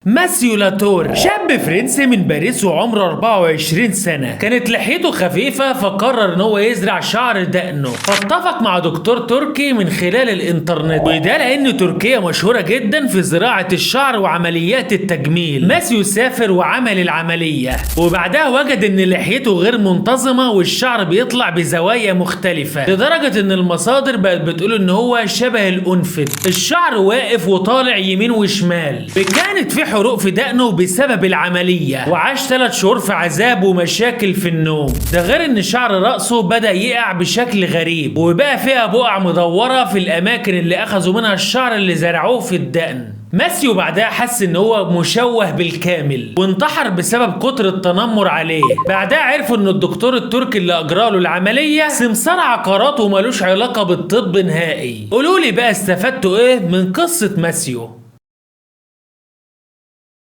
ماسيو لاتور شاب فرنسي من باريس وعمره 24 سنة. كانت لحيته خفيفة فقرر ان هو يزرع شعر دقنه، فاتفق مع دكتور تركي من خلال الانترنت، وده لان تركيا مشهورة جدا في زراعة الشعر وعمليات التجميل. ماسيو سافر وعمل العملية، وبعدها وجد ان لحيته غير منتظمة والشعر بيطلع بزوايا مختلفة، لدرجة ان المصادر بقت بتقول ان هو شبه الانفد. الشعر واقف وطالع يمين وشمال، كانت في حروق في دقنه بسبب العملية، وعاش 3 شهور في عذاب ومشاكل في النوم. ده غير ان شعر رأسه بدأ يقع بشكل غريب، وبقى فيها بقع مدورة في الاماكن اللي اخذوا منها الشعر اللي زرعوه في الدقن. ماسيو بعدها حس ان هو مشوه بالكامل وانتحر بسبب كتر التنمر عليه. بعدها عرفوا ان الدكتور التركي اللي اجراله العملية سمسار عقارات ومالوش علاقة بالطب نهائي. قولولي بقى استفدتوا ايه من قصة ماسيو؟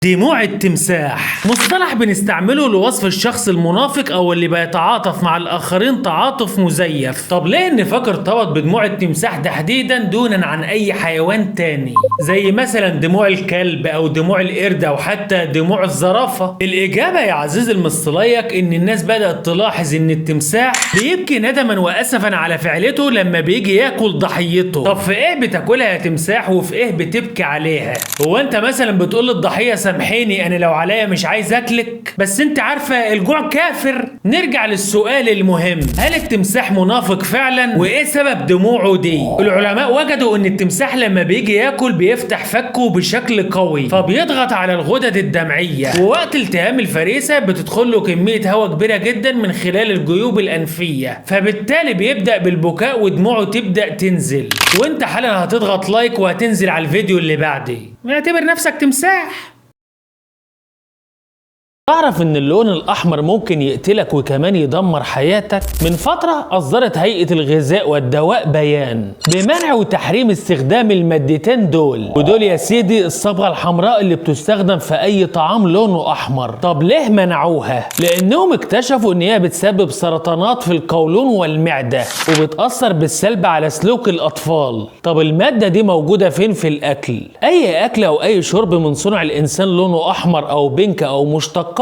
دموع التمساح مصطلح بنستعمله لوصف الشخص المنافق او اللي بيتعاطف مع الاخرين تعاطف مزيف. طب ليه النفاق ارتبط بدموع التمساح تحديدا دونا عن اي حيوان تاني، زي مثلا دموع الكلب او دموع القرد او حتى دموع الزرافة؟ الاجابة يا عزيزي المصطليق ان الناس بدأت تلاحظ ان التمساح بيبكي ندما واسفا على فعلته لما بيجي ياكل ضحيته. طب في ايه بتاكلها يا تمساح وفي ايه بتبكي عليها؟ هو انت مثلا بتقول للضحية سامحيني انا لو عليا مش عايز اكلك، بس انت عارفه الجوع كافر؟ نرجع للسؤال المهم، هل التمساح منافق فعلا؟ وايه سبب دموعه دي؟ العلماء وجدوا ان التمساح لما بيجي ياكل بيفتح فكه بشكل قوي فبيضغط على الغدد الدمعيه، ووقت التهام الفريسه بتدخل له كميه هواء كبيره جدا من خلال الجيوب الانفيه، فبالتالي بيبدا بالبكاء ودموعه تبدا تنزل. وانت حالا هتضغط لايك وهتنزل على الفيديو اللي بعدي. اعتبر نفسك تمساح. تعرف ان اللون الاحمر ممكن يقتلك وكمان يدمر حياتك؟ من فترة اصدرت هيئة الغذاء والدواء بيان بمنع وتحريم استخدام المادتين دول، ودول يا سيدي الصبغة الحمراء اللي بتستخدم في اي طعام لونه احمر. طب ليه منعوها؟ لانهم اكتشفوا ان هي بتسبب سرطانات في القولون والمعدة وبتأثر بالسلب على سلوك الاطفال. طب المادة دي موجودة فين في الاكل؟ اي اكل او اي شرب من صنع الانسان لونه احمر او بينك او مشتق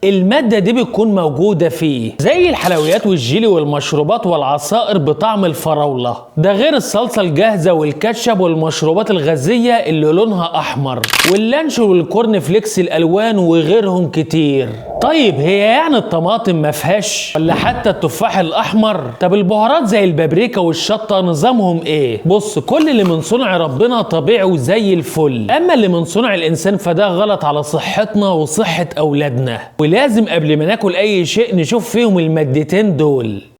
المادة دي بتكون موجودة فيه، زي الحلويات والجيلي والمشروبات والعصائر بطعم الفراولة. ده غير الصلصة الجاهزة والكاتشب والمشروبات الغازية اللي لونها أحمر، واللانش والكورن فليكس الألوان وغيرهم كتير. طيب هي يعني الطماطم ما فيهاش؟ ولا حتى التفاح الأحمر؟ طب البهارات زي البابريكا والشطة نظامهم إيه؟ بص، كل اللي من صنع ربنا طبيعي وزي الفل، أما اللي من صنع الإنسان فده غلط على صحتنا وصحة أولادنا، ولازم قبل ما ناكل اي شيء نشوف فيهم المادتين دول.